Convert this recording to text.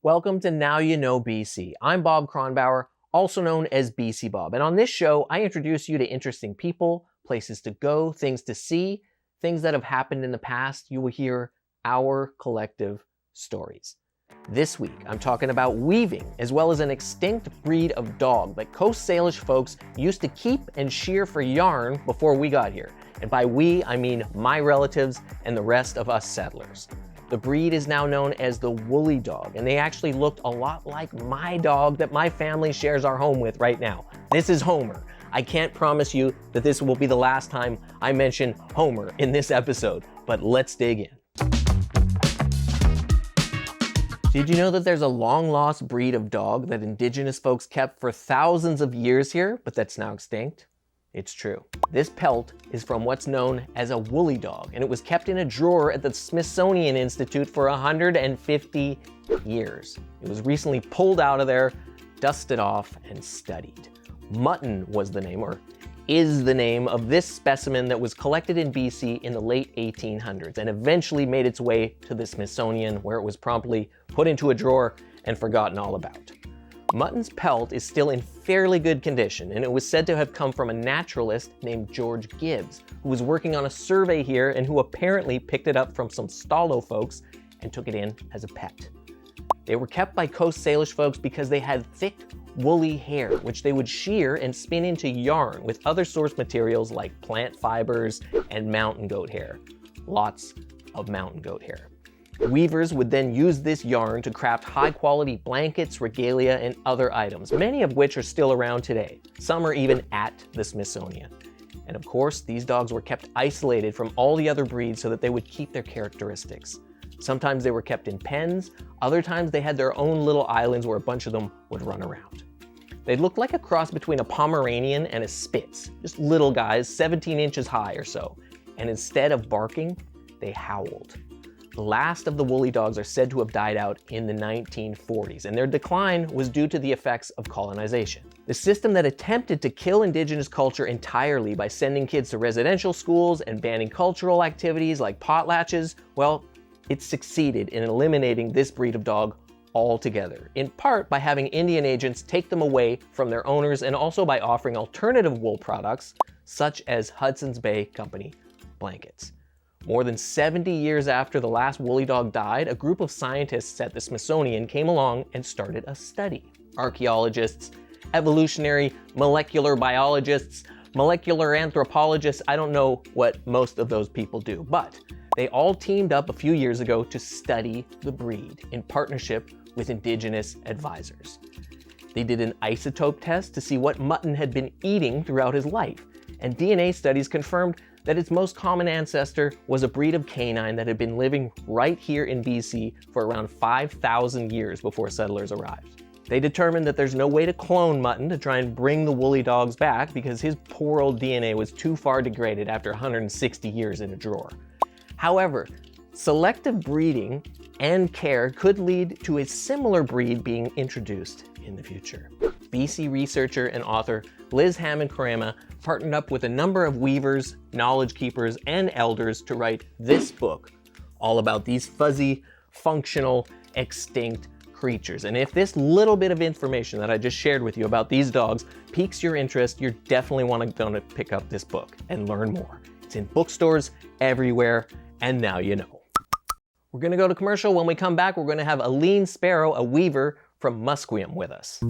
Welcome to Now You Know BC. I'm Bob Kronbauer, also known as BC Bob. And on this show, I introduce you to interesting people, places to go, things to see, things that have happened in the past. You will hear our collective stories. This week, I'm talking about weaving, as well as an extinct breed of dog that Coast Salish folks used to keep and shear for yarn before we got here. And by we, I mean my relatives and the rest of us settlers. The breed is now known as the woolly dog, and they actually looked a lot like my dog that my family shares our home with right now. This is Homer. I can't promise you that this will be the last time I mention Homer in this episode, but let's dig in. Did you know that there's a long-lost breed of dog that indigenous folks kept for thousands of years here, but that's now extinct? It's true. This pelt is from what's known as a woolly dog, and it was kept in a drawer at the Smithsonian Institute for 150 years. It was recently pulled out of there, dusted off, and studied. Mutton was the name, or is the name, of this specimen that was collected in BC in the late 1800s and eventually made its way to the Smithsonian, where it was promptly put into a drawer and forgotten all about. Mutton's pelt is still in fairly good condition, and it was said to have come from a naturalist named George Gibbs, who was working on a survey here and who apparently picked it up from some Stalo folks and took it in as a pet. They were kept by Coast Salish folks because they had thick, woolly hair, which they would shear and spin into yarn with other source materials like plant fibers and mountain goat hair. Lots of mountain goat hair. Weavers would then use this yarn to craft high-quality blankets, regalia, and other items, many of which are still around today. Some are even at the Smithsonian. And of course, these dogs were kept isolated from all the other breeds so that they would keep their characteristics. Sometimes they were kept in pens, other times they had their own little islands where a bunch of them would run around. They looked like a cross between a Pomeranian and a Spitz, just little guys, 17 inches high or so. And instead of barking, they howled. The last of the woolly dogs are said to have died out in the 1940s, and their decline was due to the effects of colonization. The system that attempted to kill indigenous culture entirely by sending kids to residential schools and banning cultural activities like potlatches, well, it succeeded in eliminating this breed of dog altogether, in part by having Indian agents take them away from their owners and also by offering alternative wool products such as Hudson's Bay Company blankets. More than 70 years after the last woolly dog died, a group of scientists at the Smithsonian came along and started a study. Archaeologists, evolutionary molecular biologists, molecular anthropologists, I don't know what most of those people do, but they all teamed up a few years ago to study the breed in partnership with indigenous advisors. They did an isotope test to see what Mutton had been eating throughout his life, and DNA studies confirmed that its most common ancestor was a breed of canine that had been living right here in BC for around 5,000 years before settlers arrived. They determined that there's no way to clone Mutton to try and bring the woolly dogs back because his poor old DNA was too far degraded after 160 years in a drawer. However, selective breeding and care could lead to a similar breed being introduced in the future. BC researcher and author Liz Hammond-Karama partnered up with a number of weavers, knowledge keepers, and elders to write this book all about these fuzzy, functional, extinct creatures. And if this little bit of information that I just shared with you about these dogs piques your interest, you're definitely want to pick up this book and learn more. It's in bookstores everywhere, and now you know. We're going to go to commercial. When we come back, we're going to have Aline Sparrow, a weaver from Musqueam, with us.